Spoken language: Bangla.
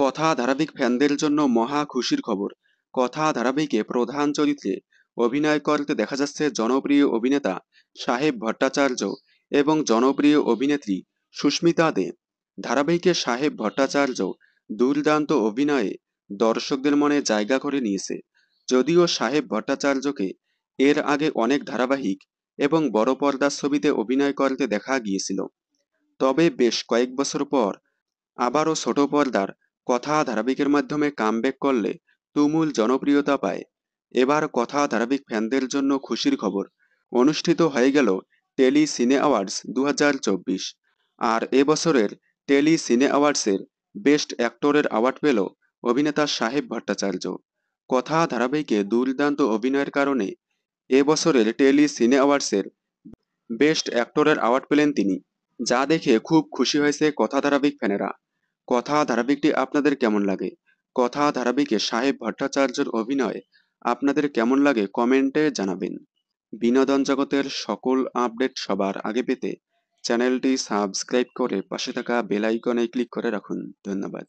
কথা ধারাবাহিক ফ্যানদের জন্য মহা খুশির খবর। কথা ধারাবাহিকে প্রধান চরিত্রে অভিনয় করতে দেখা যাচ্ছে জনপ্রিয় অভিনেতা সাহেব ভট্টাচার্য এবং জনপ্রিয় অভিনেত্রী সুস্মিতা দে। ধারাবাহিকে সাহেব ভট্টাচার্য দুর্দান্ত অভিনয়ে দর্শকদের মনে জায়গা করে নিয়েছে। যদিও সাহেব ভট্টাচার্যকে এর আগে অনেক ধারাবাহিক এবং বড় পর্দার ছবিতে অভিনয় করতে দেখা গিয়েছিল, তবে বেশ কয়েক বছর পর আবারও ছোট পর্দার কথা ধারাবাহিকের মাধ্যমে কামব্যাক করলে তুমুল জনপ্রিয়তা পায়। এবার কথা ধারাবাহিক ফ্যানদের জন্য খুশির খবর। অনুষ্ঠিত হয়ে গেল টেলি সিনে অ্যাওয়ার্ডস 2024। আর এবছরের টেলি সিনে অ্যাওয়ার্ডসের বেস্ট অ্যাক্টরের অ্যাওয়ার্ড পেল অভিনেতা সাহেব ভট্টাচার্য। কথা ধারাবাহিকে দুর্দান্ত অভিনয়ের কারণে এবছরের টেলি সিনে অ্যাওয়ার্ডসের বেস্ট অ্যাক্টরের অ্যাওয়ার্ড পেলেন তিনি, যা দেখে খুব খুশি হয়েছে কথা ধারাবাহিক ফ্যানেরা। কথা ধারাবাহিকটি আপনাদের কেমন লাগে? কথা ধারাবাহিকে সাহেব ভট্টাচার্যের অভিনয় আপনাদের কেমন লাগে কমেন্টে জানাবেন। বিনোদন জগতের সকল আপডেট সবার আগে পেতে চ্যানেলটি সাবস্ক্রাইব করে পাশে থাকা বেল আইকনে ক্লিক করে রাখুন। ধন্যবাদ।